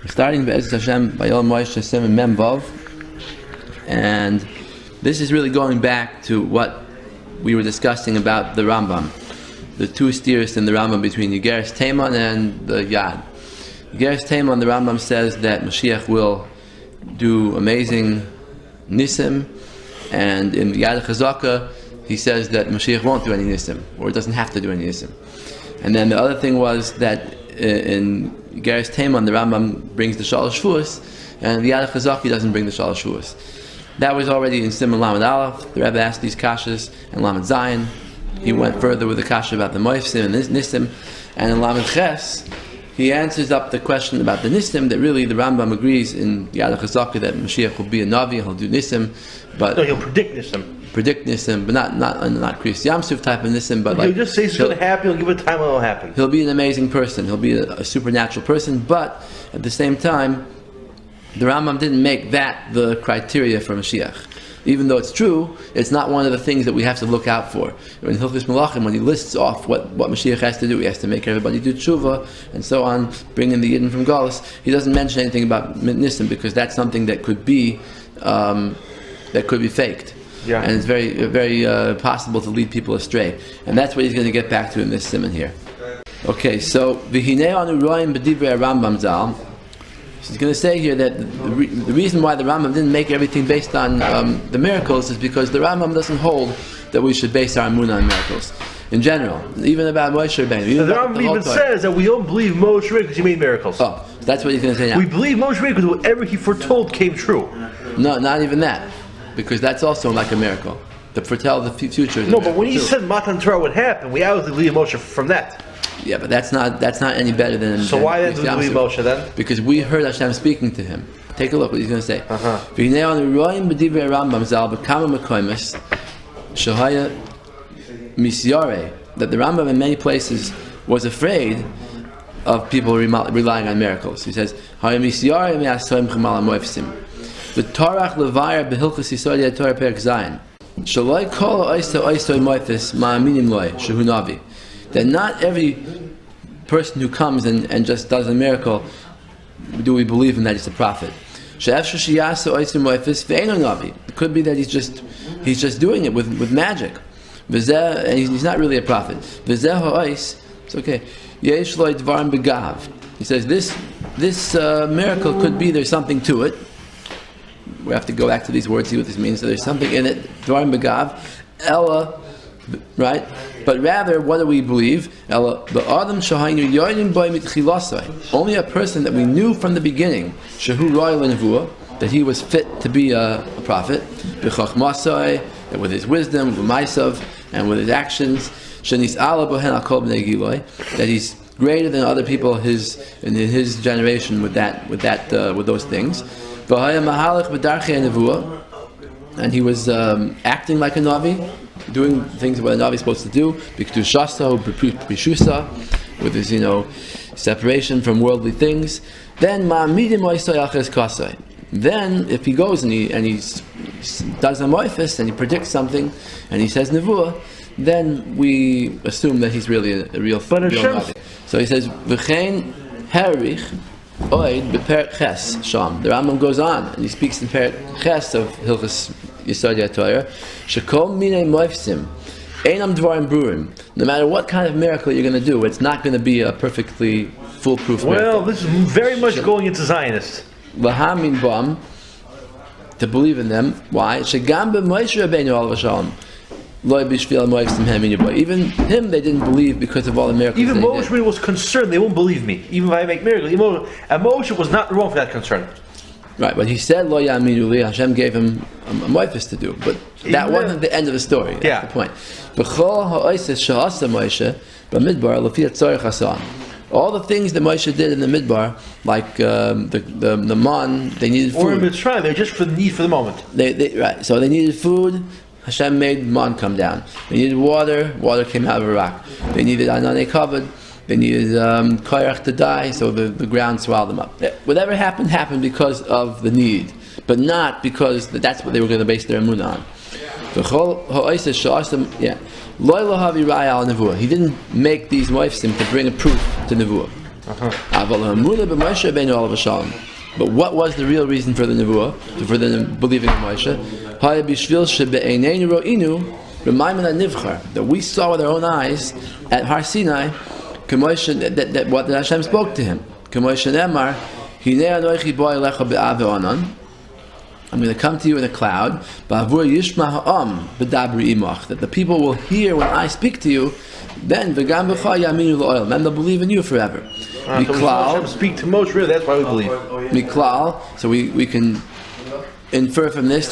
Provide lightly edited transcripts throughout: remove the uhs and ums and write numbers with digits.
Starting Be'ez Hashem Vayoel Moshe Siman Mem Vav, and this is really going back to what we were discussing about the Rambam, the two steers in the Rambam between Yigeres Teiman and the Yad. Yigeres Teiman, the Rambam says that Mashiach will do amazing nisim, and in the Yad Chazaka he says that Mashiach won't do any nisim, or doesn't have to do any nisim. And then the other thing was that in Yigeres Teiman, the Rambam brings the Shalosh Shevuos, and the Yad Chazaka doesn't bring the Shalosh Shevuos. That was already in Siman Lamed Aleph. The Rebbe asked these kashas, and Lamed Zayin, he went further with the kasha about the Moifsim and Nisim, and in Lamed Ches, he answers up the question about the Nisim, that really the Rambam agrees in Yad Chazaka that Mashiach will be a Navi, he'll do Nisim, but no, he'll predict Nisim. But not Kriyas Yamsuf type of Nisim, but he'll just say it's going to happen, he'll give it time when it'll happen. He'll be an amazing person, he'll be a supernatural person, but at the same time, the Rambam didn't make that the criteria for Mashiach. Even though it's true, it's not one of the things that we have to look out for. In Hilchos Melachim, when he lists off what Mashiach has to do, he has to make everybody do tshuva, and so on, bring in the Yidden from Galus, he doesn't mention anything about Nisim, because that's something that could be faked. Yeah. And it's very, very possible to lead people astray. And that's what he's going to get back to in this Siman here. Okay, so V'hinei anu roim b'divrei Rambam Zal. He's going to say here that the reason why the Rambam didn't make everything based on the miracles is because the Rambam doesn't hold that we should base our Emunah on miracles. In general, even about Moshe Rabbeinu. The Rambam even says that we don't believe Moshe Rabbeinu because he made miracles. Oh, that's what he's going to say now. We believe Moshe Rabbeinu because whatever he foretold came true. No, not even that. Because that's also like a miracle. To foretell the future. No, but when he said Matan Torah would happen, we obviously believe Moshe from that. Yeah, but that's not any better than. So why didn't we believe Moshe then? Because we heard Hashem speaking to him. Take a look what he's going to say. That the Rambam in many places was afraid of people relying on miracles. He says, the Torah levayer behilchos yisod Torah perek zayin. Shaloi kol oisay moifis ma'aminim loy shehu navi. That not every person who comes and just does a miracle do we believe him that he's a prophet. She'efshar sheyasa oisay moifis ve'eino navi. It could be that he's just doing it with magic. V'zeh, and he's not really a prophet. V'zeh ha'ois. It's okay. Yesh loy dvarim begav. He says this miracle could be there's something to it. We have to go back to these words, see what this means. So there's something in it. Dvarim begav, Ella, right? But rather, what do we believe? Ella, the Adam shahaynu yoynim boy mitchilasai. Only a person that we knew from the beginning, shehu royal nevuah, that he was fit to be a prophet, b'chachmasai, and with his wisdom, with and with his actions, shenis ala bohen al kol bnei giloy, that he's greater than other people in his generation with those things. And he was acting like a Navi, doing things what a Navi is supposed to do, with his separation from worldly things. Then if he goes and he does a moifis and he predicts something and he says nevuah, then we assume that he's really a real Navi. So he says v'chein herich oid beperek ches sham. The Rambam goes on and he speaks in perek ches of Hilchos Yisod Torah. Shekol minei moifsim einam dvarim brurim. No matter what kind of miracle you're going to do, it's not going to be a perfectly foolproof miracle. Well, this is very much going into Zionists. V'hamin bam, to believe in them. Why? Shegam b'Moshe Rabbeinu alav shalom. Even him they didn't believe because of all the miracles. Even Moshe was concerned they won't believe me, even if I make miracles. And Moshe was not wrong for that concern. Right, but he said Lo Ya'aminu Li. Hashem gave him a moifis to do, but that wasn't the end of the story. That's the point. All the things that Moshe did in the Midbar, like the man, they needed food. Or in Mitzrayim, they're just for the need for the moment. Right, so they needed food. Hashem made man come down. They needed water came out of a rock. They needed ananei kavod. They needed koyach to die, so the ground swallowed them up. Whatever happened because of the need, but not because that's what they were going to base their emunah on. He didn't make these moifsim to bring a proof to nevuah. But what was the real reason for the nevuah, for the believing in Moshe? That we saw with our own eyes at Har Sinai that what Hashem spoke to him. I'm going to come to you in a cloud, that the people will hear when I speak to you, then they'll believe in you forever. So Hashem speak to Moshe, really, that's why we believe. Miklal, so we can infer from this,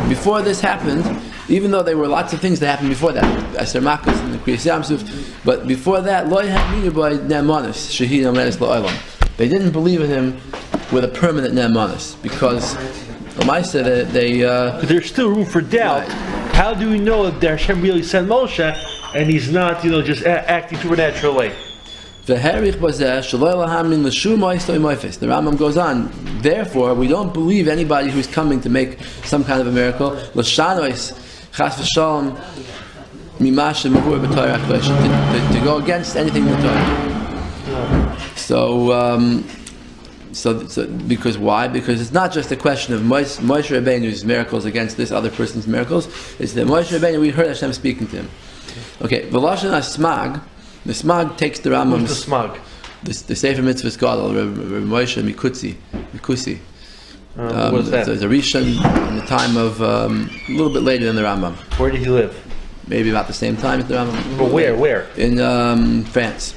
before this happened, even though there were lots of things that happened before that, Aser Makkos and the Kriyas Yamsuf, but before that, they didn't believe in him with a permanent ne'emanos, because there's still room for doubt. Right. How do we know that Hashem really sent Moshe and he's not, just acting supernaturally? The Rambam goes on, therefore we don't believe anybody who's coming to make some kind of a miracle to go against anything in the Torah. So because why? Because it's not just a question of Moshe Rabbeinu's miracles against this other person's miracles. It's that Moshe Rabbeinu, we heard Hashem speaking to him. Okay, V'lashon HaSmag, the Smag takes the Rambam's... Who's the Smag? The Sefer Mitzvahs Gadol, Rabbi Moshe Mikusi. What is that? There's a Rishon in the time of, a little bit later than the Rambam. Where did he live? Maybe about the same time as the Rambam. But where? In France.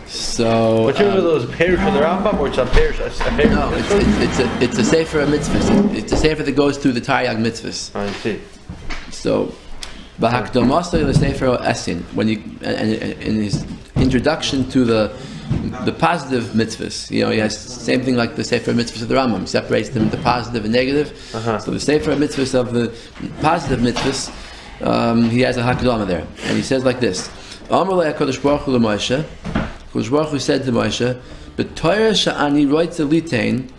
So, but you know those parish from the Rambam, or it's a parish? No, it's a Sefer of Mitzvahs. It's a Sefer that goes through the Taryag Mitzvahs. I see. So, B'hakdomaso the Sefer Esin, when in his introduction to the positive mitzvahs, he has the same thing like the Sefer Mitzvahs of the Rambam. He separates them into positive and negative. So the Sefer Mitzvahs of the positive mitzvahs, he has a hakdama there, and he says like this: Amar le'Hakadosh Baruch Hu leMoshe. Hakadosh Baruch Hu said to Moshe, "B'Torah she'ani roitze litain,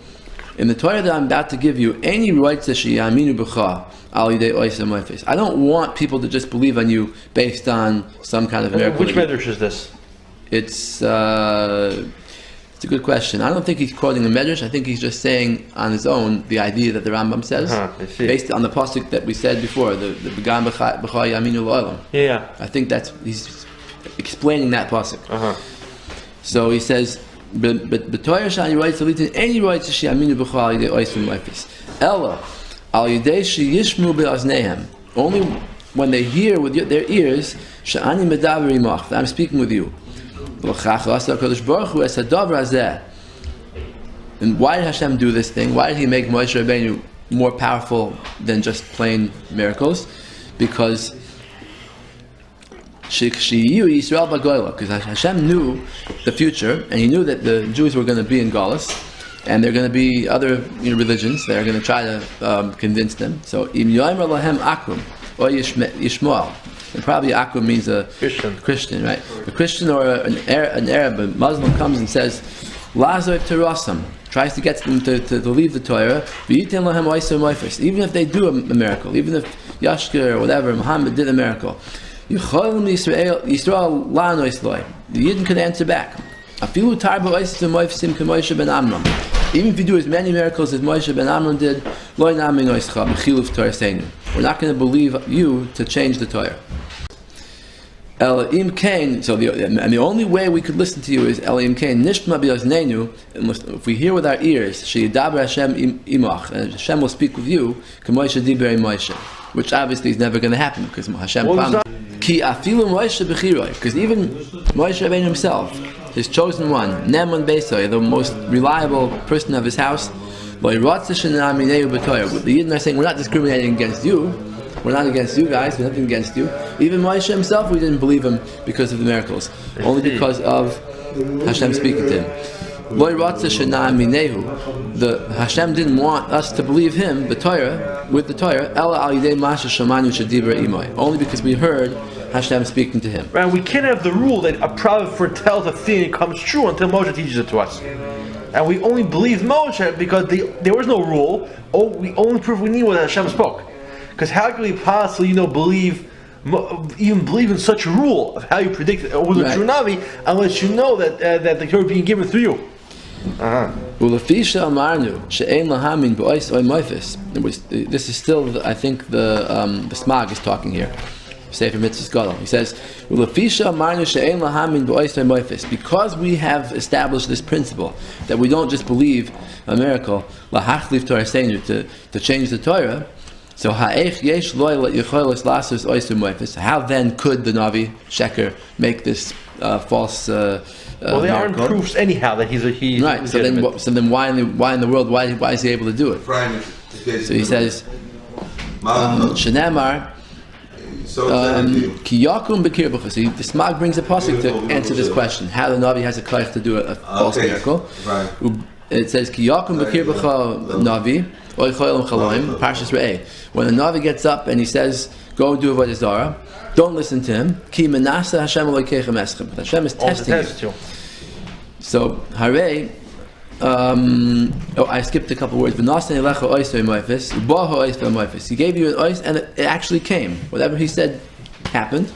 in the Torah that I'm about to give you, any roitze she'yaminu b'cha al yidei oiseh moifes. I don't want people to just believe on you based on some kind of miracle." Which medrash is this? It's a good question. I don't think he's quoting the medrash. I think he's just saying on his own the idea that the Rambam says, based on the pasuk that we said before, the Begam b'cha yaminu l'olam. Yeah. I think he's explaining that pasuk. So he says, "But Torah shani writes any writes she aminu b'cha al yidei oiseh moifes. Ella al yidei sheyishmu be'aznehem. Only when they hear with their ears, she'ani medaber imach, that I'm speaking with you." And why did Hashem do this thing? Why did He make Moshe Rabbeinu more powerful than just plain miracles? Because because Hashem knew the future, and He knew that the Jews were going to be in Galus, and there are going to be other religions that are going to try to convince them. So Im Yoimer Lahem Akum or Yishmael. And probably Akum means a Christian, right? A Christian or an Arab, a Muslim comes and says, Lazoiv Terasam, tries to get them to leave the Torah, even if they do a miracle, even if Yashka or whatever, Muhammad did a miracle. The Yidden could answer back. Even if you do as many miracles as Moshe ben Amram did, we're not going to believe you to change the Torah. Elohim Kain. So the only way we could listen to you is Elohim Kain Nishma B'Oznenu. If we hear with our ears, Sheyidaber Hashem Imach, and Hashem will speak with you, K'Moshe Diber Moshe, which obviously is never going to happen because Hashem promised. Ki Afilu Moshe B'Chiroi, because even Moshe Rabbeinu himself, his chosen one, Neman Beisoy, the most reliable person of his house, the Yidden are saying, we're not discriminating against you. We're not against you guys. We're nothing against you. Even Moshe himself, we didn't believe him because of the miracles, only because of Hashem speaking to him. The Hashem didn't want us to believe him, the Torah, with the Torah, only because we heard Hashem speaking to him. Right, we can't have the rule that a prophet foretells a thing and it comes true until Moshe teaches it to us. And we only believe Moshe because there was no rule. The only proof we need was that Hashem spoke. Because how can we possibly, believe even believe in such a rule of how you predict who's a true Navi unless you know that the Torah is being given through you. This is still, I think, the Smag is talking here. Sefer Mitzvahs Gadol. He says, because we have established this principle that we don't just believe a miracle, to change the Torah. So how then could the Navi Sheker make this false? Well, they aren't proofs anyhow that he's right. So then, why in the world? Why is he able to do it? So he says, Shenamar. Kiyakum Bekir B'chus. The Smag brings a pasuk to answer this question: how the Navi has a koach to do a false miracle. Right. It says Kiyakum Bekir B'cha Navi Oy Choylam Chaloim Parshas Re'eh. When the Navi gets up and he says, "Go do avodah zarah," don't listen to him. Ki Menasa Hashem Elokeichem Eschem. Hashem is testing you. So Harei. I skipped a couple words. He gave you an ois and it actually came. Whatever he said happened.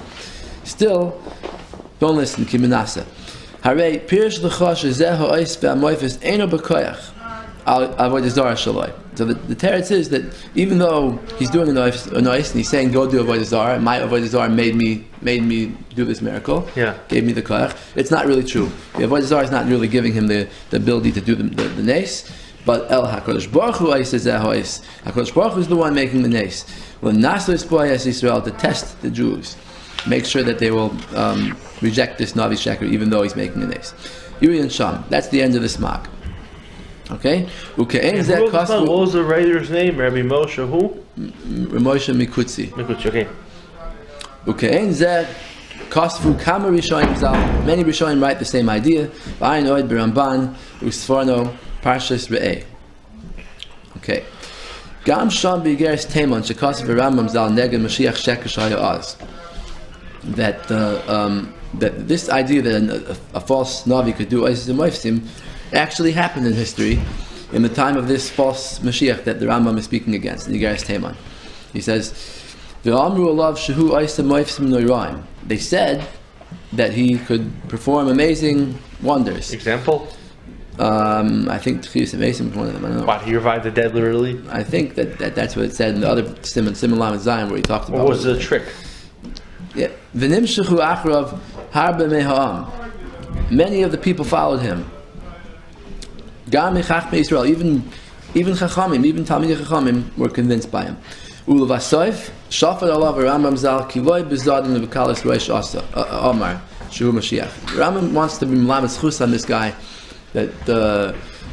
Still, don't listen. Kiminasa. Hare pirish l'chosh zeho ois ve'amoifis eino b'koyach al avodah zarah shaloi. So the teretz is that even though he's doing an ois and he's saying go do avodah zarah, my avodah zarah made me do this miracle, gave me the koyach, it's not really true. The avodah zarah is not really giving him the ability to do the nes, but El HaKadosh Baruch Hu ois zeho ois. HaKadosh Baruch Hu is the one making the nes. When Naso is boyas Israel to test the Jews, make sure that they will reject this Navi Sheker even though he's making the nes. Uri and Sham. That's the end of the Smag. Okay? What was the writer's name? Rabbi Moshe who? Moshe Mikutzi. Mikutzi, okay. Uke'en zeh kosfu kama rishonim zal. Many rishonim write the same idea. V'ayin oid b'Ramban u'sforno Parshas Re'eh. Okay. Gam sham b'igeres temon shekosfu v'Rambam zal neged Mashiach Sheker shaya oz. That this idea that a false Navi could do Ois Moifsim actually happened in history in the time of this false Mashiach that the Rambam is speaking against in Yigaris Teman. He says, they said that he could perform amazing wonders. Example? I think Tchius Amesim was one of them. I don't know. What, he revived the dead literally? I think that's what it said in the other Siman Lamed Zion where he talked about. What was the trick? Yeah. Many of the people followed him. Even Chachamim, even Talmidei Chachamim were convinced by him. Ulavasoif shafat alav Rambam zal kiloi bezadim levakalas roish asa Amar Shehu Mashiach. Rambam wants to be melamed zchus on this guy that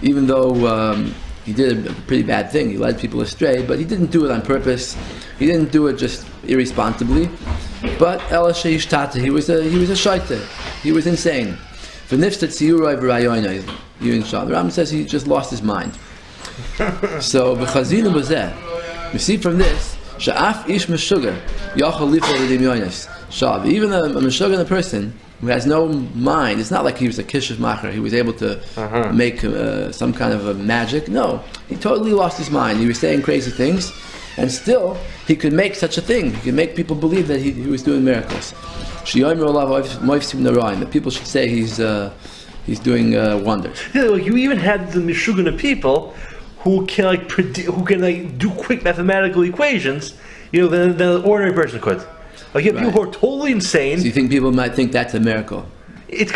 even though he did a pretty bad thing, he led people astray, but he didn't do it on purpose. He didn't do it just irresponsibly. But Ela Sheishtata, he was a shaita. He was insane. The Rambam says he just lost his mind. So v'chazinu b'zeh, we see from this sha'af ish meshuga yachol lifol l'dimyonis shav. Even a meshuga person who has no mind, it's not like he was a kishuv macher. He was able to make some kind of a magic. No, he totally lost his mind. He was saying crazy things, and still he could make such a thing. He could make people believe that he was doing miracles. That people should say he's doing wonders. Yeah, like you even had the Mishugana people who can do quick mathematical equations, than an ordinary person could. Like you have people who are totally insane. So you think people might think that's a miracle? It's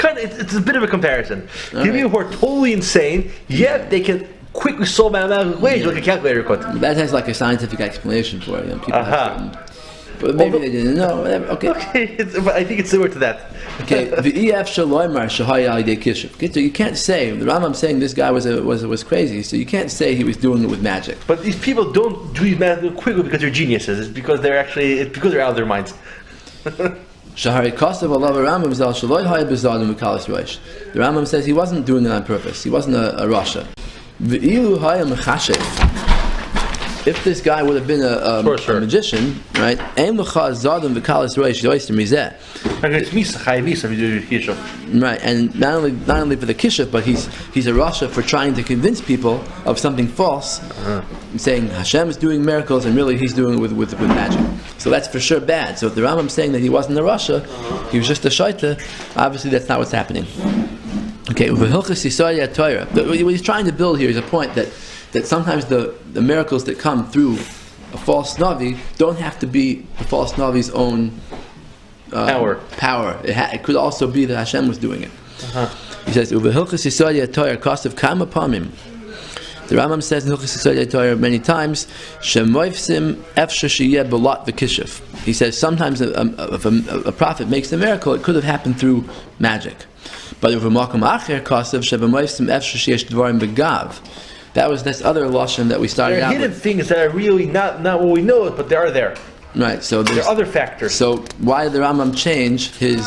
a bit of a comparison. You have people who are totally insane, yet they can quickly solve mathematical equations like a calculator could. That has like a scientific explanation for it. People have but maybe they didn't know. Whatever. Okay. But I think it's similar to that. Okay. So you can't say the Rambam saying this guy was crazy. So you can't say he was doing it with magic. But these people don't do math quickly because they're geniuses. It's because they're out of their minds. The Rambam says he wasn't doing it on purpose. He wasn't a Rasha. If this guy would have been a magician, right? Right, and not only for the kishuf, but he's a rasha for trying to convince people of something false, saying Hashem is doing miracles and really he's doing it with magic. So that's for sure bad. So if the Rambam's saying that he wasn't a Rasha, he was just a Shaita, obviously that's not what's happening. Okay, what he's trying to build here is a point that sometimes the miracles that come through a false Navi don't have to be the false Navi's own power. It could also be that Hashem was doing it. He says, cost of kama pamim. The Rambam says in Hilchos Yisrael Torah many times, he says sometimes if a prophet makes a miracle, it could have happened through magic. But that was this other lashon that we started out with. There are hidden things that are really not what we know, but they are there. Right. So there are other factors. So why did the Rambam change his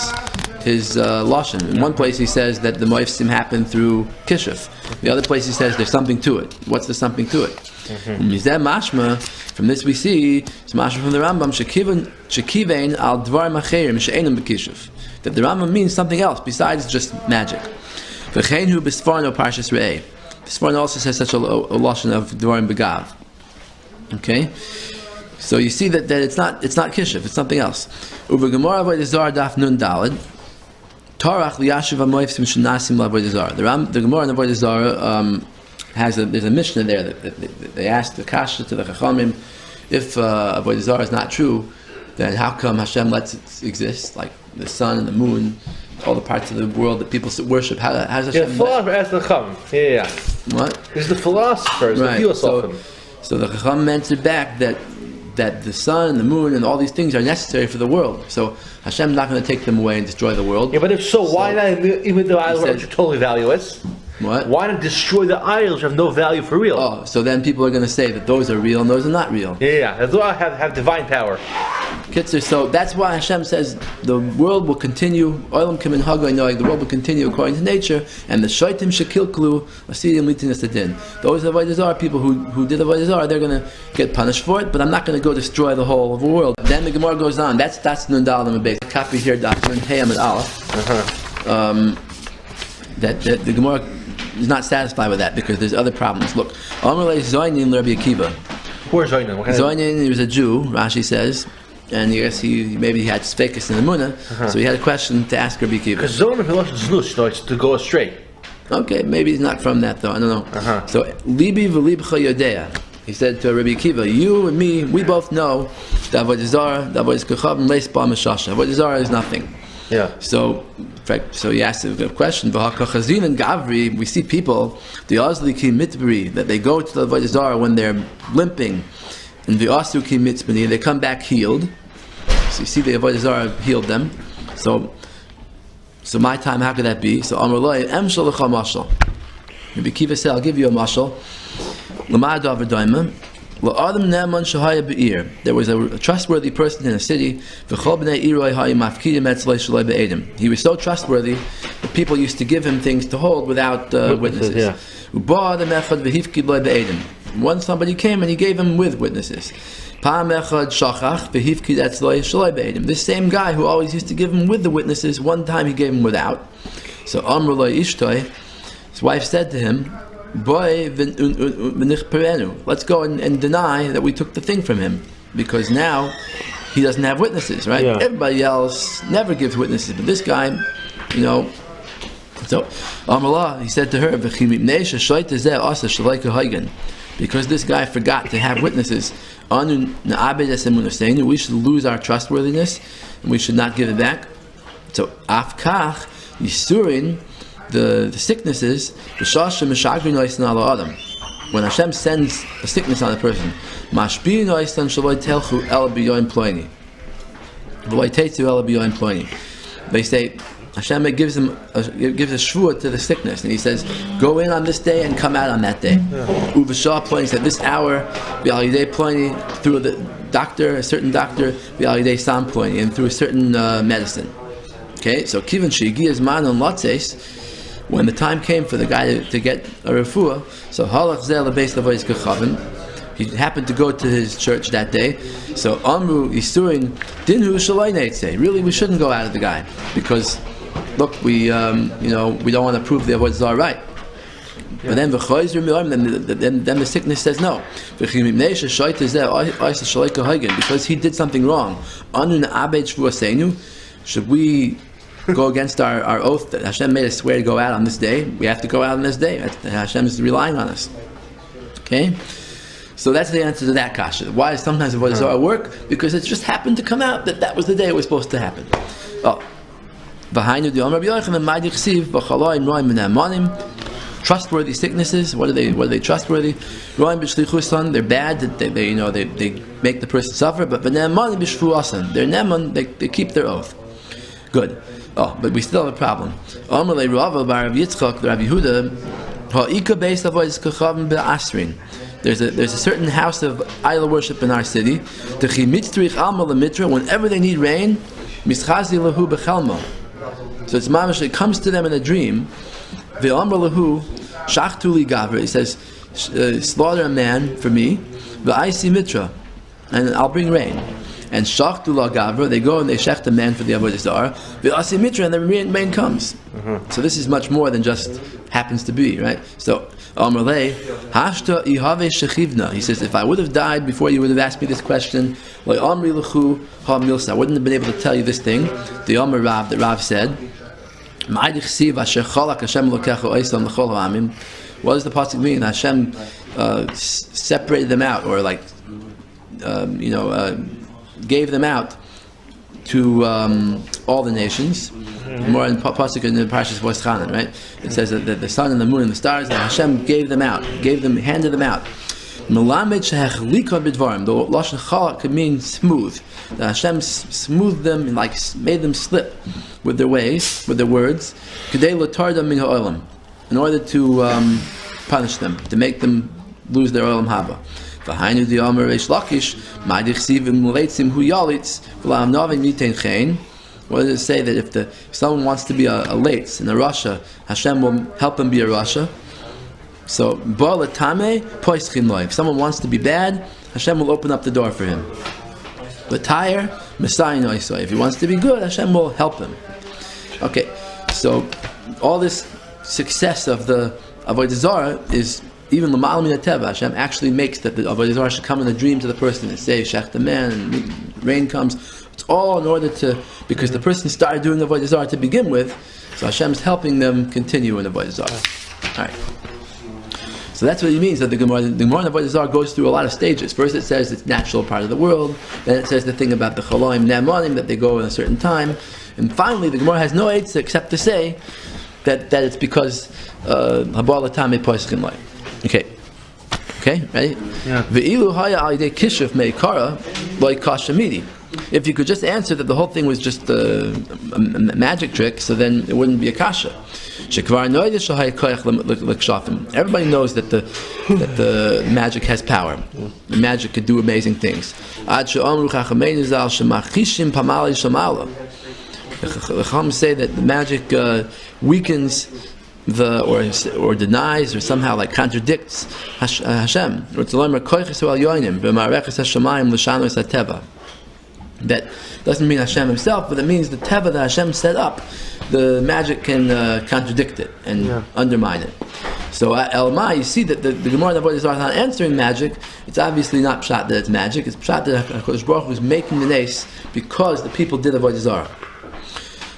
lashon? In one place he says that the moifsim happened through kishuf. The other place he says there's something to it. What's the something to it? Mashma. From this we see it's mashma from the Rambam shekivein al dvar macherim she'enam bekishuf. That the Rambam means something else besides just magic. V'cheinu b'sfarno parshas re'eh. Sfarno also says such a lashon of dvarim begav. Okay, so you see that it's not kishuf, it's something else. Uva Gemara avodah zara daf nun daled. Torach liyashiv hamoifsim shenasim lavodah zara. The Gemara in avodah zara there's a Mishnah there that they asked the kasha to the Chachamim, if avodah zara is not true, then how come Hashem lets it exist, like the sun and the moon, all the parts of the world that people worship? How does Hashem? The philosopher asked the Chacham. Yeah. What? It's the philosophers, right. the philosopher. So the Chacham answered back that the sun and the moon and all these things are necessary for the world. So Hashem's not going to take them away and destroy the world. Yeah, but if so, why not, even though idols are totally valueless? What? Why not destroy the idols which have no value for real? Oh, so then people are going to say that those are real and those are not real. Yeah. Those have divine power. Kitzer, so that's why Hashem says the world will continue. Olam kim in Haggai knowing the world will continue according to nature, and the shaitim shekilklu asidim litinas adin. Those avodah zara people who did avodah zara, they're going to get punished for it. But I'm not going to go destroy the whole of the world. Then the Gemara goes on. That's nun dal and base. Copy here, Doctor Hey Amid Aleph. That the Gemara is not satisfied with that because there's other problems. Look, Amalei Zoinin Rabbi Akiva. Where's Zoinin? Zoinin, he was a Jew. Rashi says. And I guess maybe he had sfekus in the munah, so he had a question to ask Rabbi Akiva. Because Zonim is to go astray. Okay, maybe he's not from that though. I don't know. So libi v'libcha yodea. He said to Rabbi Akiva, you and me, we both know that avodah zara, that avodah kachavim leis ba mishasha. Avodah zara is nothing. Yeah. So he asked a question. V'hakachazin and gavri, we see people the ozli ki mitbri, that they go to the avodah zara when they're limping. And the Asuki Mitzvani, they come back healed. So you see the Avodah Zarah healed them. So my time, how could that be? So Amar Loi, Em Shalacha Mashal. Rabbi Akiva said, I'll give you a mashal. L'ma'ad Avadoima. L'adam Ne'eman Shahaya Be'ir. There was a trustworthy person in a city. V'chol b'nei Iroi Ha'i Mafkidim Etzlei Shalai Be'edim. He was so trustworthy that people used to give him things to hold without witnesses. U'ba Adam Echad V'hifkid Loi Be'edim. Once somebody came and he gave him with witnesses. This same guy who always used to give him with the witnesses, one time he gave him without. So Amrullah Ishtoi, his wife said to him, Boy, let's go and deny that we took the thing from him, because now he doesn't have witnesses, right? Yeah. Everybody else never gives witnesses, but this guy, So Amrullah, he said to her, because this guy forgot to have witnesses, we should lose our trustworthiness and we should not give it back. So afkach yisurin, the sicknesses, when Hashem sends a sickness on a person, they say Hashem gives a shvuah to the sickness, and He says, "Go in on this day and come out on that day." Uvashah Pliny said, "This hour, B'alidei Pliny, through the doctor, a certain doctor, B'alidei Sam Pliny, and through a certain medicine." Okay, so Kivan Sheigias Man on Lotzes, when the time came for the guy to get a refuah, so Halach Zel Beis Lavois Kachavim. He happened to go to his church that day. So Amru Yisurin Dinhu Shalai Neitzei. Really, we shouldn't go out of the guy because, look, we don't want to prove the avodah zarah right. But then then the sickness says no. Because he did something wrong. Should we go against our oath that Hashem made us swear to go out on this day? We have to go out on this day. Hashem is relying on us. Okay? So that's the answer to that kasha. Why does sometimes avodah zarah work? Because it just happened to come out that was the day it was supposed to happen. Oh. Trustworthy sicknesses. What are they trustworthy? They're bad. They make the person suffer. But they're neman. They keep their oath. Good. Oh, but we still have a problem. There's a certain house of idol worship in our city. Whenever they need rain, so it's mamash. It comes to them in a dream. He says, slaughter a man for me, and I'll bring rain. And shachtu la gavra, they go and they shecht a man for the avodah zarah. V'asi mitra, and the rain comes. So this is much more than just happens to be, right? So Amalei hashta ihave shechivna. He says, if I would have died before you would have asked me this question, like amri lechu ha milsa, I wouldn't have been able to tell you this thing. The Amar Rav, that Rav said, what does the pasuk mean? Hashem separated them out, or gave them out to all the nations. More in pasuk in the Parashas Voschanan, right? It says that the sun and the moon and the stars, that Hashem gave them out, handed them out. Melamed shehechlikon bidvarim. The lashon chalak could mean smooth. That Hashem smoothed them and made them slip with their ways, with their words. Kedei latardam min ha'olam, in order to punish them, to make them lose their olam haba. V'hainu di Amar Reish Lakish, ma'dichsivim leitzim hu yalitz v'lam navin mitein chein. What does it say? That if someone wants to be a leitz and a rasha, Hashem will help him be a rasha. So, if someone wants to be bad, Hashem will open up the door for him. If he wants to be good, Hashem will help him. Okay, so all this success of the avodah zarah is even l'mal min hateva. Hashem actually makes that the avodah zarah should come in a dream to the person and say shech the man and rain comes. It's all in order because the person started doing avodah zarah to begin with, so Hashem's helping them continue in avodah zarah. All right. So that's what he means, that the Gemara in Avodah Zarah goes through a lot of stages. First it says it's natural part of the world, then it says the thing about the Chaloim Ne'emanim, that they go in a certain time, and finally the Gemara has no aids except to say that it's because Habar Latame Poischin Lai. Okay, ready? Ve'ilu haya alidei kishuf meikara loy kashamidi. If you could just answer that the whole thing was just a magic trick, so then it wouldn't be a kasha. Everybody knows that the magic has power. The magic could do amazing things. The Chacham say that the magic weakens or denies or somehow contradicts Hashem. That doesn't mean Hashem himself, but it means the teva that Hashem set up. The magic can contradict it and undermine it. So Elma, you see that the Gemara in Avodah Zarah is not answering magic. It's obviously not pshat that it's magic. It's pshat that HaKadosh Baruch Hu was making the nace because the people did Avodah Zarah.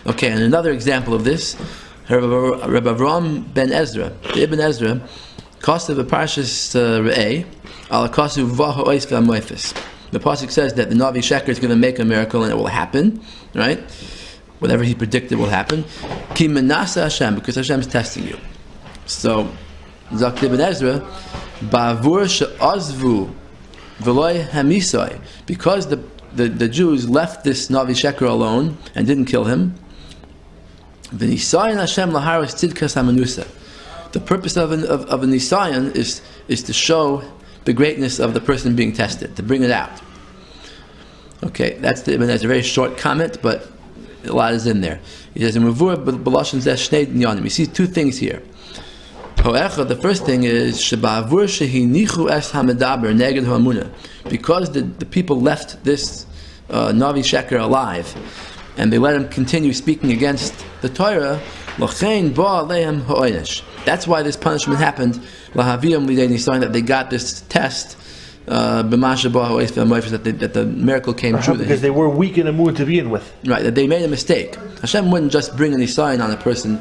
Okay, and another example of this, Rabbi Avram ben Ezra, the Ibn Ezra, Kosev Parashas Re'eh, Al Kosev Vaho Ois V'Amoifis. The pasuk says that the Navi Sheker is going to make a miracle and it will happen, right? Whatever he predicted will happen. Ki menasa Hashem, because Hashem is testing you. So, Zak Ibn Ezra, Ba'avur she'azvu v'loy hamisoi, because the Jews left this Navi Sheker alone and didn't kill him. V'nisayin Hashem laharos tzidkas hamanusa. The purpose of a nisayin is to show the greatness of the person being tested, to bring it out. Okay, that's a very short comment, but a lot is in there. He says, you see two things here. The first thing is, because the people left this Navi Sheker alive, and they let him continue speaking against the Torah, That's why this punishment happened. That they got this test. That the miracle came true. Because they were weak in the mood to begin with. Right, that they made a mistake. Hashem wouldn't just bring any sign on a person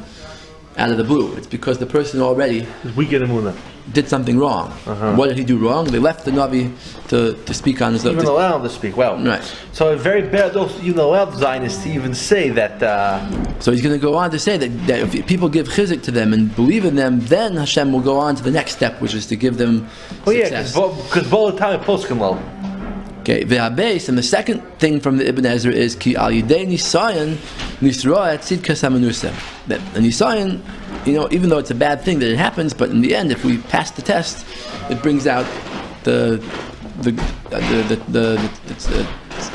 out of the blue. It's because the person already weak in the mood did something wrong. What did he do wrong? They left the Navi to speak on his own. Even allow him to speak. Well, right. So it's very bad those even allow the Zionists to even say that. So he's going to go on to say that if people give chizuk to them and believe in them, then Hashem will go on to the next step, which is to give them success. Because both the time poskim lo. Okay, v'habes, and the second thing from the Ibn Ezra is ki al yidei nisayan nisroa et tzidkas hamenusah. That a nisayan, even though it's a bad thing that it happens, but in the end, if we pass the test, it brings out the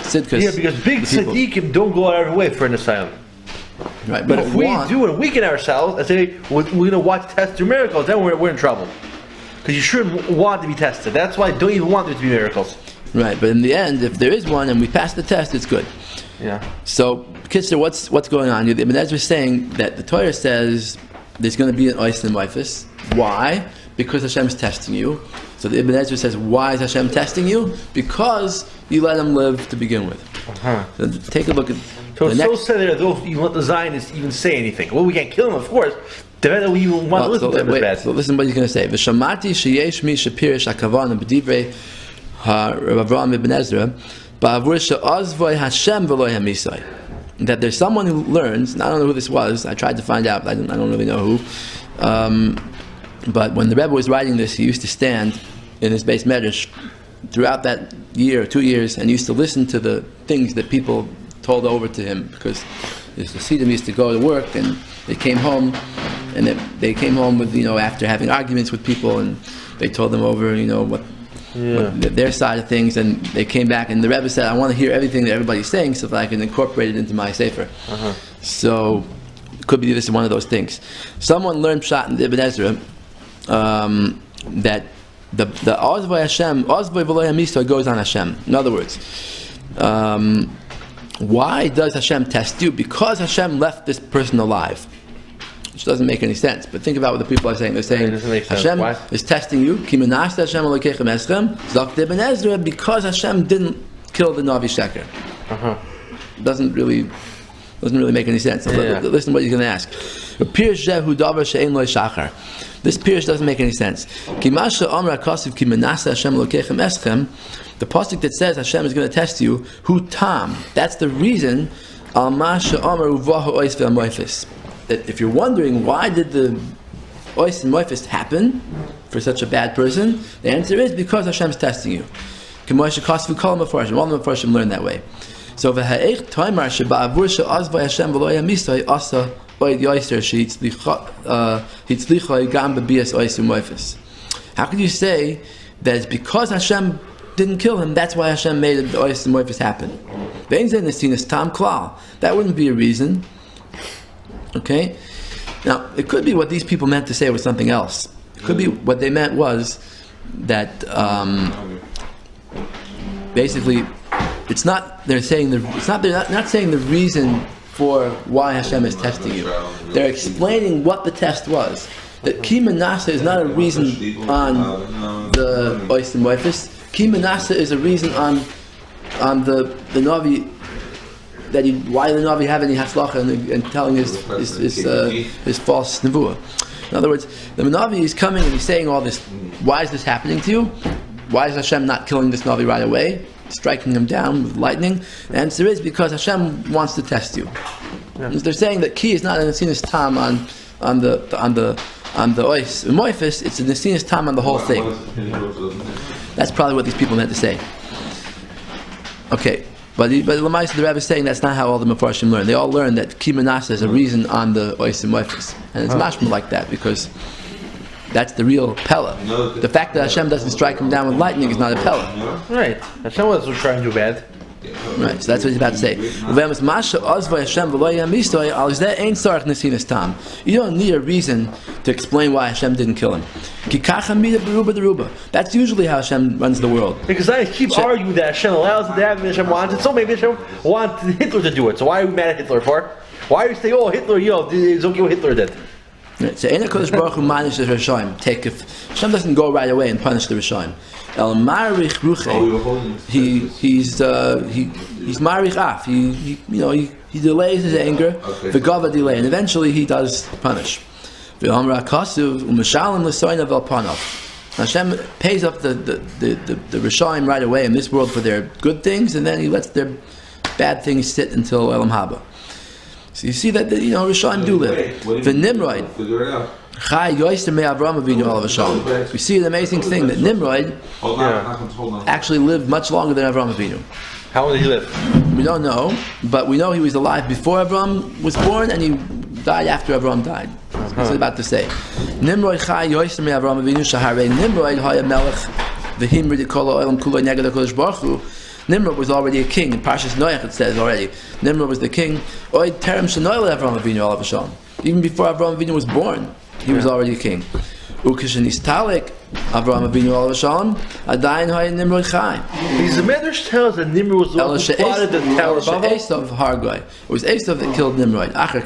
tzidkas. Yeah, because big tzaddikim don't go out of their way for a nisayan. Right, but if we do and weaken ourselves and say we're going to watch tests through miracles, then we're in trouble. Because you shouldn't want to be tested. That's why I don't even want there to be miracles. Right, but in the end, if there is one and we pass the test, it's good. Yeah. So, Kitzer, what's going on here? The Ibn Ezra is saying that the Torah says there's going to be an ois and mifus. Why? Because Hashem is testing you. So the Ibn Ezra says, why is Hashem testing you? Because you let him live to begin with. So take a look at. So it's so sad that those even let the Zionists even say anything. Well, we can't kill him, of course. The better we even want to listen to him is bad. So listen what he's going to say. V'shamati sheyesh mi shapirish hakavan b'divrei Avraham ibn Ezra, that there's someone who learns, and I don't know who this was, I tried to find out, but I don't really know who, but when the Rebbe was writing this, he used to stand in his base medrash throughout that year or 2 years and used to listen to the things that people told over to him, because the Hasidim used to go to work and they came home, and they came home with, after having arguments with people, and they told them over, what their side of things, and they came back, and the Rebbe said, I want to hear everything that everybody's saying so that I can incorporate it into my Sefer. So it could be this is one of those things. Someone learned Pshat in Ibn Ezra that the Ozvay Hashem, Ozvay V'lo Yamiso goes on Hashem. In other words, why does Hashem test you? Because Hashem left this person alive. Which doesn't make any sense. But think about what the people are saying. They're saying Hashem is testing you. Because Hashem didn't kill the Navi Sheker. Doesn't really make any sense. Listen to what he's going to ask. This Pirush doesn't make any sense. The pasuk that says Hashem is going to test you, hu tam. That's the reason. That if you're wondering why did the ois and moifis happen for such a bad person, the answer is because Hashem's testing you. All the Mefarshim learn that way. So how can you say that it's because Hashem didn't kill him, that's why Hashem made the ois and moifis happen? That wouldn't be a reason. Okay? Now, it could be what these people meant to say was something else. It could be what they meant was that basically it's not they're saying they're not saying the reason for why Hashem is testing you. They're explaining what the test was. That Ki Manasseh is not a reason on the Ois and Moifis. Ki Manasseh is a reason on the Navi. Why the Navi have any haslacha and telling his false nevuah. In other words, the Navi is coming and he's saying all this. Why is this happening to you? Why is Hashem not killing this Navi right away, striking him down with lightning? The answer is because Hashem wants to test you. They're saying that ki is not an asinus tam on the ois moifis. It's an asinus tam on the whole thing. That's probably what these people meant to say. Okay. But the Rebbe is saying that's not how all the Mefarshim learn. They all learn that Ki Manasseh is a reason on the Ois and Moifis. And it's mashma like that because that's the real Pella. The fact that Hashem doesn't strike him down with lightning is not a Pella. Right. Hashem wasn't trying to do bad. Right, so that's what he's about to say. You don't need a reason to explain why Hashem didn't kill him. That's usually how Hashem runs the world. Because I keep arguing that Hashem allows it to happen, Hashem wants it, so maybe Hashem wanted Hitler to do it. So why are we mad at Hitler for? Why do you say, oh, Hitler, it's okay what Hitler did? Right. So Ein HaKadosh Baruch Hu manish the Rishaim. Hashem doesn't go right away and punish the Rishaim. El Marich Ruche. He's Marich Af. He delays his anger. The Gava delay, and eventually he does punish. V'Amra Kasuv U'Mashalim L'Soinav El Panav. Hashem pays up the Rishaim right away in this world for their good things, and then he lets their bad things sit until Elam Haba. So you see that Rishaim do live. The Nimrod, Chai Yoister Me Avram Avinu Olav Hashem. We see an amazing thing that Nimrod actually lived much longer than Avram Avinu. How long did he live? We don't know, but we know he was alive before Avram was born, and he died after Avram died. That's what I'm about to say. Nimrod Chai Yoister Me Avram Avinu Shaharei Nimrod Haya Melech V'Himri Dikol Olam Kuloi Neged HaKadosh Baruch Hu. Nimrod was already a king. In Parshas Noach it says already. Nimrod was the king. Oid Terem Shenoil Avram Avinu Olav Hashem. Even before Avram Avinu was born, he was already a king. Ukishanistalik Avram Avinu Olav Hashem. Adayin Haya Nimrod Chai. These Medrash tells that Nimrod was the one who plotted the Tower of Babel. Esav Hargai. It was Esav that killed Nimrod. Achar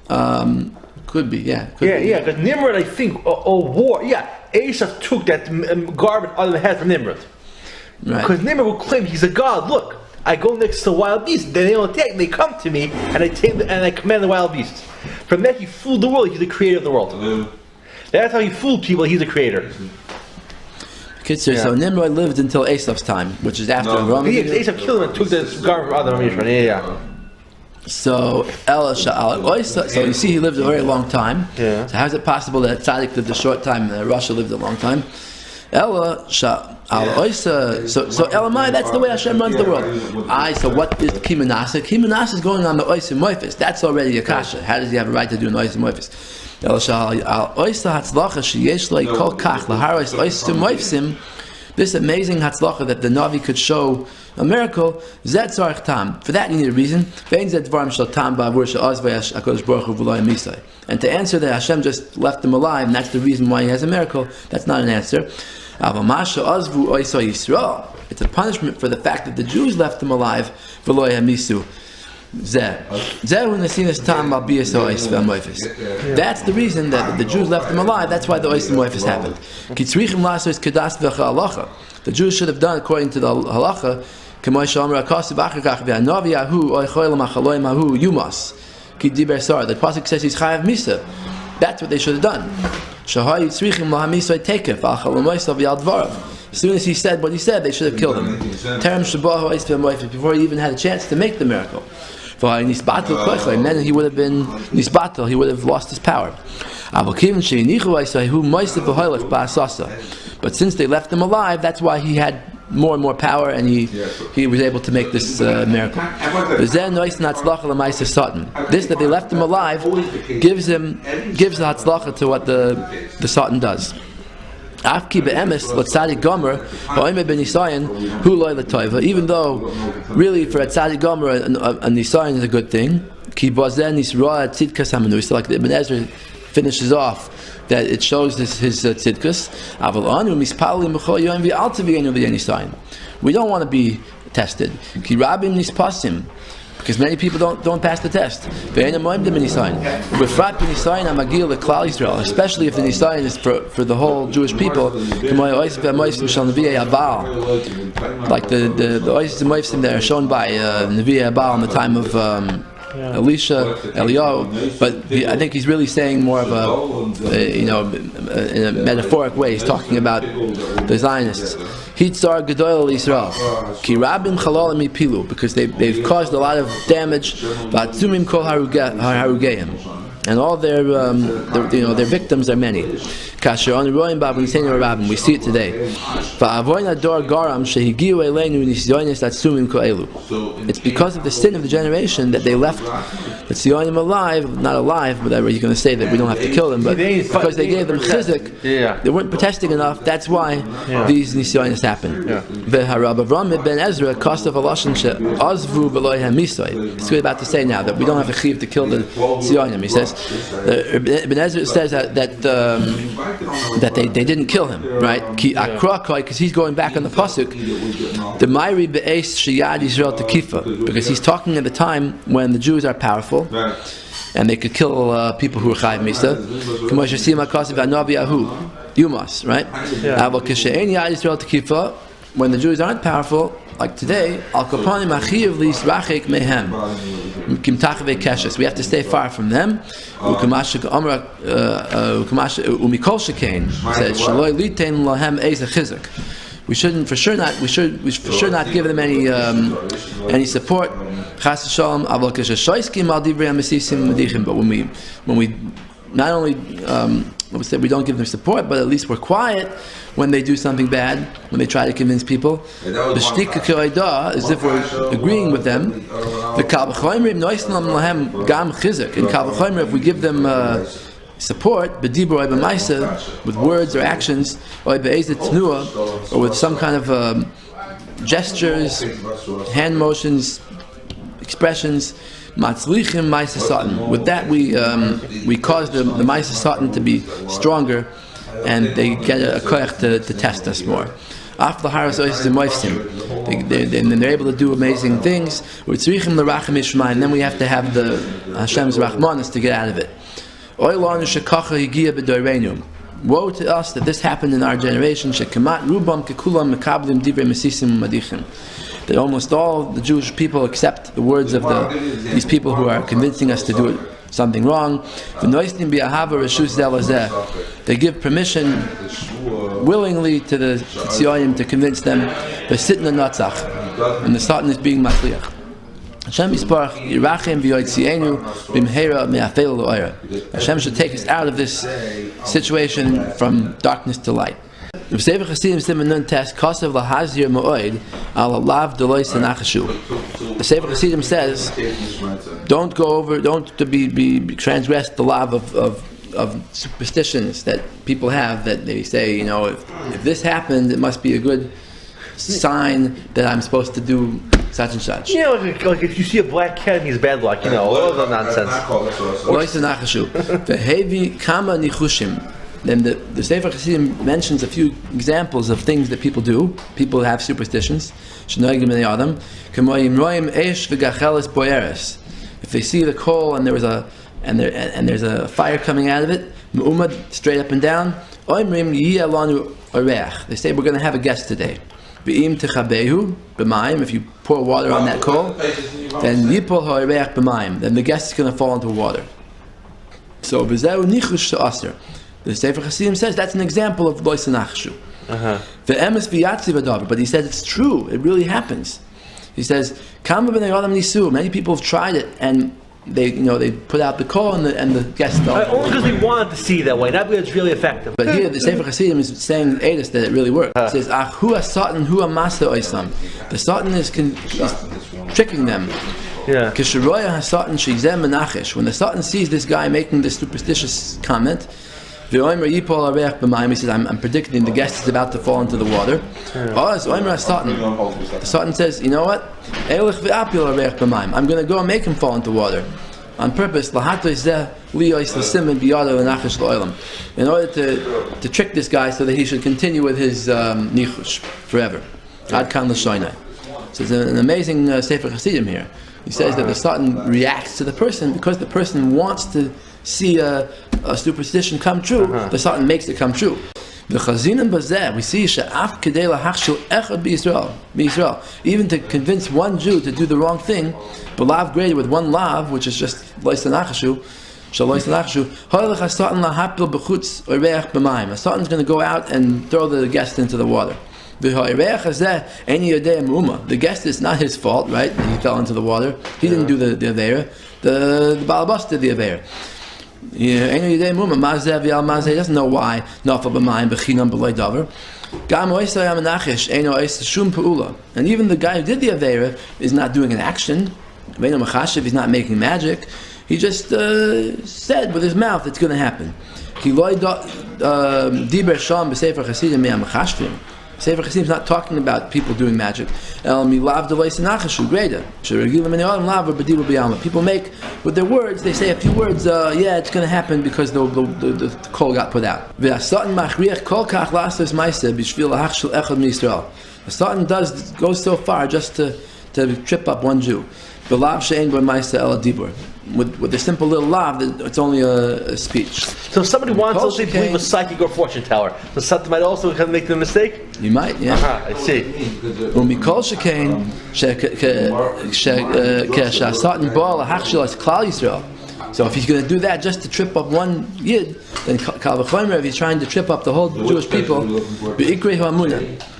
Kach. Could be, yeah. Yeah. Because Nimrod, I think, war. Yeah, Esav took that garment out of the head from Nimrod. Right. Because Nimrod will claim he's a god. Look, I go next to wild beasts. Then they don't attack. They come to me, and I command the wild beasts. From that, he fooled the world. He's the creator of the world. That's how he fooled people. He's a creator. So Nimrod lived until Esav's time, which is after Avram. Esav killed him and took the garment out of Adam. Yeah. So you see, he lived a very long time. Yeah. So how is it possible that Tzaddik lived a short time and Russia lived a long time? So Elamai, that's the way Hashem runs the world. So what is Kimanasa? Kimanasa is going on the Oisim Moifis. That's already a kasha. How does he have a right to do an Oisim Moifis? This amazing hatzlacha that the Navi could show a miracle, for that you need a reason. And to answer that Hashem just left him alive, and that's the reason why he has a miracle, that's not an answer. It's a punishment for the fact that the Jews left him alive. That's the reason that the Jews left him alive. That's why the Ois Moifis happened. The Jews should have done according to the halacha. The pasuk says he's chayav misa. That's what they should have done. As soon as he said what he said, they should have killed him. Before he even had a chance to make the miracle. And then he would have been nisbatel, he would have lost his power. But since they left him alive, that's why he had more and more power, and he was able to make this miracle. This that they left him alive gives the hatzlacha to what the Satan does. Even though really for a tzaddik gomer a nisayon is a good thing, so like the Ibn Ezra finishes off that it shows his tzidkus. We don't want to be tested. Because many people don't pass the test. Especially if the nisayon is for the whole Jewish people. Like the oisim moifsim that are shown by Nevi'ah Baal in the time of Elisha, Eliyahu, but I think he's really saying more of in a metaphoric way. He's talking about the Zionists. Hitzar Gedoyel Yisrael, Ki Rabim Chalalim Ipilu, because they've caused a lot of damage. Vatzumim Kol Harugeim, and all their victims are many. Kasher on Roim Bab and Senior Rabbim, we see it today. It's because of the sin of the generation that they left the Tzionim alive, not alive, whatever you're going to say that we don't have to kill them, but because they gave them chizik, they weren't protesting enough. That's why these Nisyonis happened. It's what about to say now that we don't have a chiv to kill the Tzionim. He says, Ibn Ezra says that they didn't kill him, right? Because he's going back on the pasuk. The Mayri be'es sheyad Yisrael tekifa, because he's talking at the time when the Jews are powerful and they could kill people who are chayiv misa. You must, right? When the Jews aren't powerful, like today, we have to stay far from them. We should for sure not give them any support. But when we not only we don't give them support, but at least we're quiet when they do something bad, when they try to convince people. The shtika k'oida is if we're agreeing with them. The kal v'choimrim noislam lahem gam chizuk. In kal v'choimrim, if we give them support, b'dibur or b'maisa, with words or actions, or b'ezet tnua, or with some kind of gestures, hand motions, expressions. Matzlichim Maisa Satan. With that, we cause the Maisa Satan to be stronger, and they get a koyach to test us more. After the Haras Oisis and Moifsim, they're able to do amazing things. And then we have to have the Hashem's Rahmanas to get out of it. Woe to us that this happened in our generation. That almost all the Jewish people accept the words of these people who are convincing us to do something wrong. They give permission willingly to the Tzionim to convince them. They sit in the Natzach, and the Satan is being Matliach. Hashem should take us out of this situation from darkness to light. The Sefer Chassidim Siman Nun test Kosev lahazir moed al alav deloy senachashu. The Sefer Chassidim says, don't be transgress the law of superstitions that people have, that they say, if this happened, it must be a good sign that I'm supposed to do such and such. Like if you see a black cat and he's bad luck, all the nonsense. Deloy senachashu. Vehevi kama nichushim. Then the Sefer Chassidim mentions a few examples of things that people do. People have superstitions. If they see the coal and there's a fire coming out of it, straight up and down, they say we're going to have a guest today. If you pour water on that coal, then the guest is going to fall into water. So the Sefer Chassidim says that's an example of loy senachashu. But he says it's true. It really happens. He says many people have tried it and they put out the coal and the guests don't. Only because we wanted to see that way, not because it's really effective. But here the Sefer Chassidim is saying Edis that it really works. It says hu satan hu masa oisam. The satan is tricking them. Yeah. When the satan sees this guy making this superstitious comment, he says, I'm predicting the guest is about to fall into the water. The Satan says, you know what? I'm going to go and make him fall into water on purpose, in order to trick this guy so that he should continue with his nichush forever. So it's an amazing Sefer Chassidim here. He says that the Satan reacts to the person because the person wants to see a superstition come true. The Satan makes it come true. We see even to convince one Jew to do the wrong thing, belav graded with one lav, which is just loy senachashu. A Satan's going to go out and throw the guest into the water. The guest is not his fault, right? He fell into the water. He didn't do the aveira. The balabas did the aveira. He doesn't know why. And even the guy who did the aveira is not doing an action. He's not making magic. He just said with his mouth it's going to happen. Sefer Chassidim is not talking about people doing magic. People make with their words. They say a few words. Yeah, it's going to happen because the coal got put out. The Satan goes so far just to trip up one Jew. With a simple little lav, it's only a speech. So if somebody wants to believe a psychic or fortune teller, the Satan might also make the mistake? You might, yeah. I see. So if he's going to do that just to trip up one yid, then Kal v'chomer, if he's trying to trip up the whole Jewish people,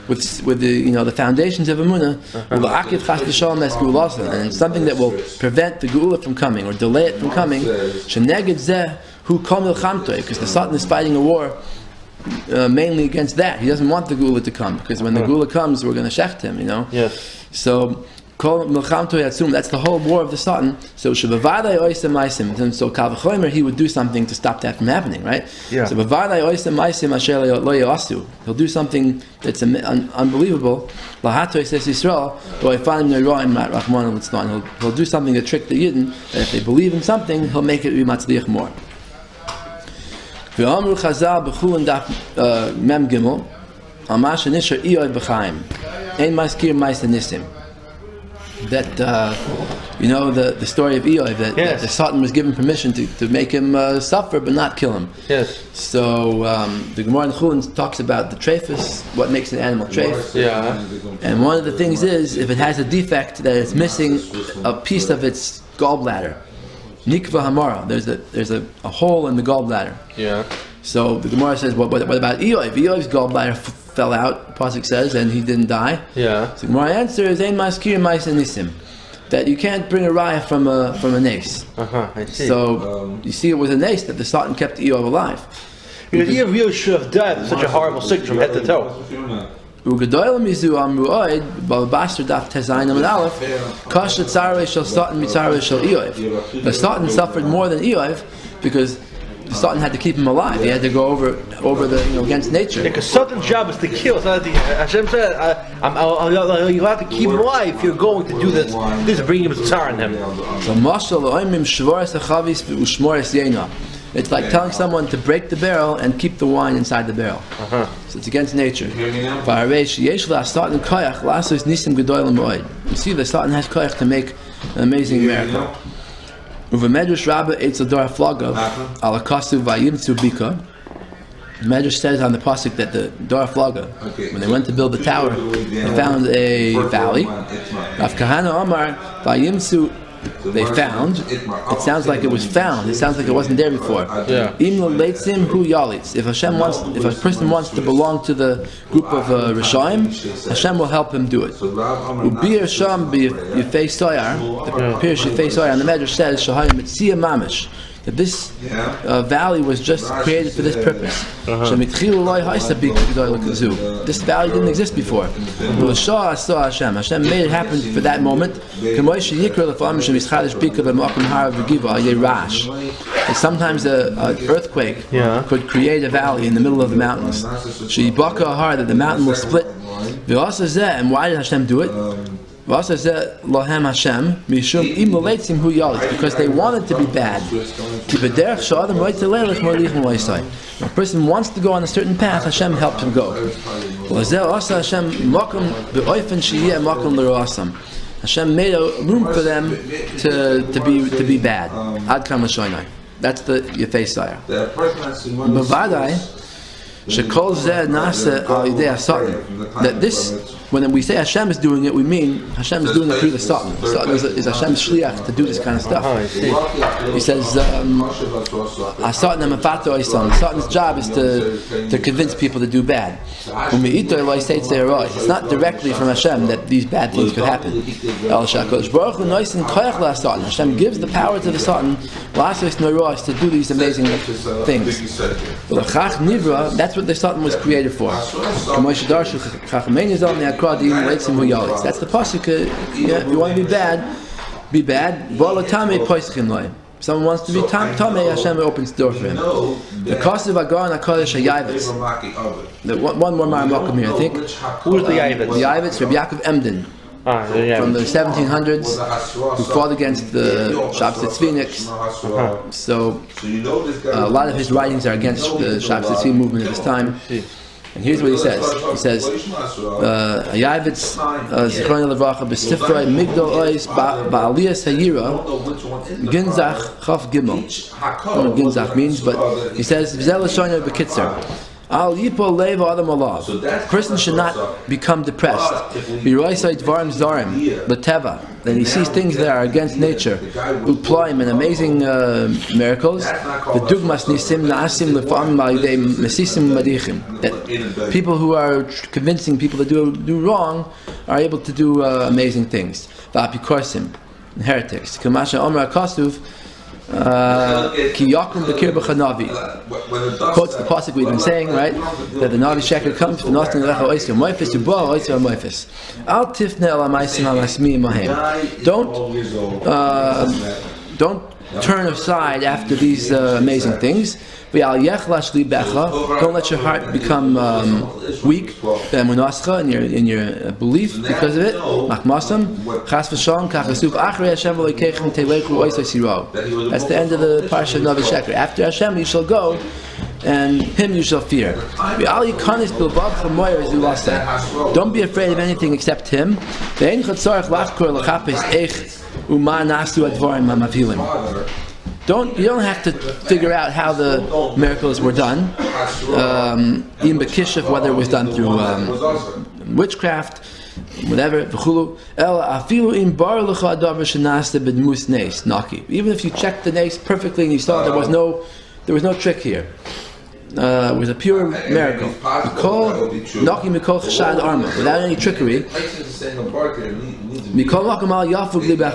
with the foundations of Emunah, and something that will prevent the Geula from coming or delay it from coming, because the Satan is fighting a war mainly against that. He doesn't want the Geula to come, because when the Geula comes, we're going to shecht him, Yes. So that's the whole war of the Satan. So Kal v'chomer, he would do something to stop that from happening, right? Yeah. So he'll do something that's unbelievable. He'll do something to trick the Yidden, that if they believe in something, he'll make it be matzliach more. That the story of Eoy, that the Satan was given permission to make him suffer but not kill him. Yes. So the Gemara in Chulin talks about the trephus, what makes an animal treif. Yeah. And one of the things is, if it has a defect, that it's missing a piece of its gallbladder. Nikva Hamara, there's a hole in the gallbladder. Yeah. So the Gemara says, what about Eoy? Eoy's gallbladder fell out, Pasuk says, and he didn't die. Yeah. So my answer is Ein Maskir Ma'aseh Nisim, that you can't bring a raya from a nace. I see. So you see, it was a nace that the Satan kept Eoy alive. Because Eoy really should have died with such a horrible sickness from head to toe. Ugedoyel mizu amruoid balbasher daf tezayin amid aleph kasha tzarei shel Satan mitzarei shel Eoy. The Satan suffered more than Eoy because the Satan had to keep him alive. He had to go over the against nature. Because Satan's job is to kill. So Hashem said, "You'll have to keep him alive if you're going to do this. This is bringing him tsar on him." So mashal oimim shvoras achavis u'shmoras yena. It's like telling someone to break the barrel and keep the wine inside the barrel. So it's against nature. You see, the Satan has koyach to make an amazing miracle. Medrash Rabbi Eitzador Flaga ala kasu vayimtzu bika. Medrash says on the pasuk that the Dor Flaga, when they went to build the tower, they found a valley. Rav Kahana Omar vayimtzu. They found. It sounds like it was found. It sounds like it wasn't there before. If a person wants to belong to the group of Rishaim, Hashem will help him do it. The Pirush Yifei Soyar on the Medrash says Shahayim Mitzia Mamish, that this valley was just created for this purpose. This valley didn't exist before. Hashem made it happen for that moment. And sometimes an earthquake could create a valley in the middle of the mountains. That the mountain will split. And why did Hashem do it? Because they wanted to be bad. When a person wants to go on a certain path, Hashem helps him go. Hashem made a room for them to be bad. That's the Yefei Sayar. That this, when we say Hashem is doing it, we mean Hashem is doing it through the Satan. The Satan is Hashem's shliach to do this kind of stuff. He says, the Satan's job is to convince people to do bad. It's not directly from Hashem that these bad things could happen. Hashem gives the power to the Satan to do these amazing things. That's what the Satan was created for. That's the pasuk. If you want to be bad. someone wants to be Tamei, Hashem opens the door for him. The cost of Agar and HaKadosh Hayavitz. One more Maamar here, I think. Who's the Yavitz? The Yavitz, Rabbi Yaakov Emden. From the 1700s, who fought against the Shabbat Tzviniks. So a lot of his writings are against the Shabbat Tzvi movement at this time. And here's what he says. He says, Hayavitz Zichron Levracha B'Sifrei Migdal Ois Ba'aliyas Hayira Ginzach Chaf Gimel. I don't know what Ginzach means, but he says V'zel Lashon B'Kitzer. Al Yipo Leva Adam Allah. Person should not become depressed. Then he sees things that are against nature. Uploim and amazing miracles. The dugmas nisim naasim lefam ma'idei mesisim madichim. That people who are convincing people that do wrong are able to do amazing things. Va'apikorsim, heretics. Kamasha Omer Akasuv. Ki Yakum Bekir B'Chanavi quotes the pasuk we've been saying, right? That the Navi Sheker comes from Nostin Lecha Oisir Moifis to Bo Oisir Moifis. Al Tifne Al Amaisim Al Asmi Mahem. Don't turn aside after these amazing things. Don't let your heart become weak in your belief because of it. That's the end of the parsha of Navi Sheker. After Hashem you shall go, and Him you shall fear. Don't be afraid of anything except Him. You don't have to figure out how the miracles were done, even Bekishef, whether it was done through witchcraft, whatever. Even if you checked the nace perfectly and you saw there was no trick here. It was a pure miracle. Without any trickery.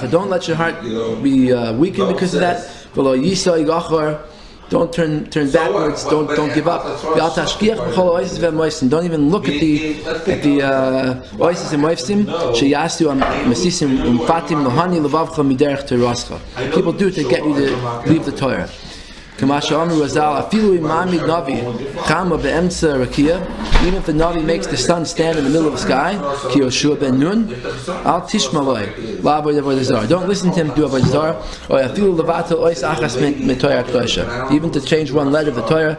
Don't let your heart be weakened because of that. Don't turn backwards. Don't give up. Don't even look at the oasis and moifsim. People do it to get you to leave the Torah. Even if the Navi makes the sun stand in the middle of the sky, don't listen to him do Avodah Zarah. Even to change one letter of the Torah,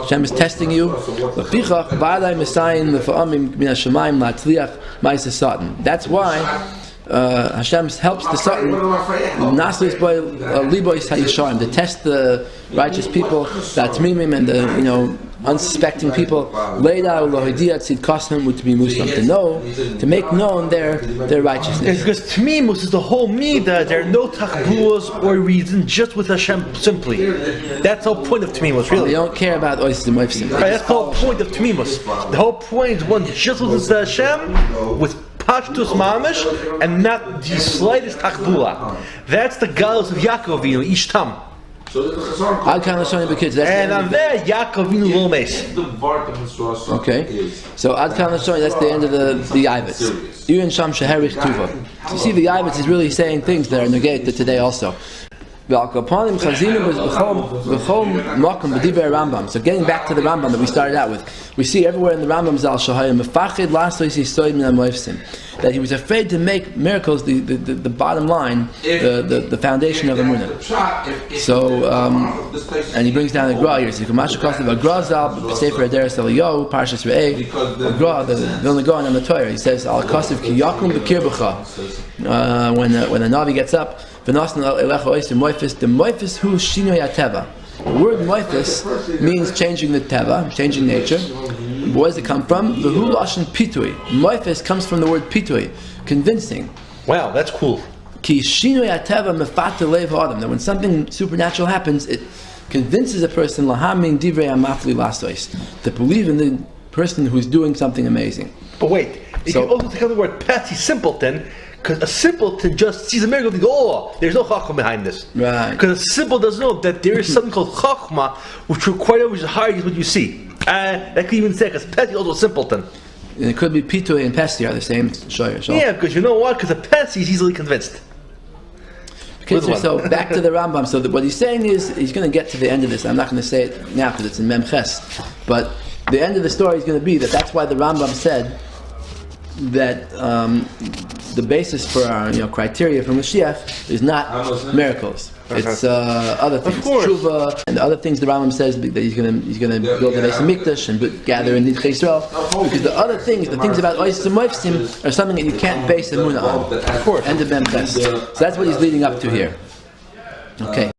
Hashem is testing you. That's why Hashem helps the Satan to test the righteous people, the Atmimim and the unsuspecting people, to know, to make known their righteousness. Because Tmimus is the whole Midah. There are no tachbuas or reason, just with Hashem simply. That's the whole point of Tmimus, really. They don't care about oasis and moifsim. Right, that's the whole point of Tmimus. The whole point is one just with Hashem, with Pashtus Mamish, and not the slightest Achbula. That's the galus of Yaakov Avinu, Ishtam. And on there, Yaakov Avinu Lomes. Okay, so Ad Kan Lashon, that's the end of the Yavitz. Even Sham Sheherich Tuva. So you see, the Yavitz is really saying things that are negated today also. So getting back to the Rambam that we started out with, we see everywhere in the Rambam that he was afraid to make miracles the bottom line, the foundation of Emunah. So, and he brings down the Gra here. So Sefer Eliyahu, Parshas Re'eh, the Gra, the Vilna Gaon on the Torah. He says, Al-Quds ki yakum b'kir b'cha. When the Navi gets up, the moifis hu shinoi hateva. The word moifis means changing the teva, changing nature. Where does it come from? V'hu lashon pitui. Moifis comes from the word pitui, convincing. Wow, that's cool. Ki shinoi hateva mefata lev adam. That when something supernatural happens, it convinces a person lahamin divrei amafli lasois, to believe in the person who's doing something amazing. But wait, if you also take out the word patsy simpleton, because a simpleton just sees a miracle and thinks, oh, there's no chachma behind this. Right. Because a simple doesn't know that there is something called chachma, which is higher than what you see. That could even say, because Pesi is also a simpleton. And it could be Pitui and Pesi are the same. Sure. Yeah, because you know what? Because a Pesi is easily convinced. Okay, so back to the Rambam. So what he's saying is, he's going to get to the end of this. I'm not going to say it now because it's in Memches. But the end of the story is going to be that's why the Rambam said that the basis for our criteria for Mashiach is not miracles. It's other things, tshuva, and the other things the Rambam says that he's going to build the Beis Hamikdash and gather in Nidchei Yisrael. Because the other things, the things about Ois and Moifsim, are something that you can't base the Emunah on. Of course. End of Memches. So that's what he's leading up to here. Okay.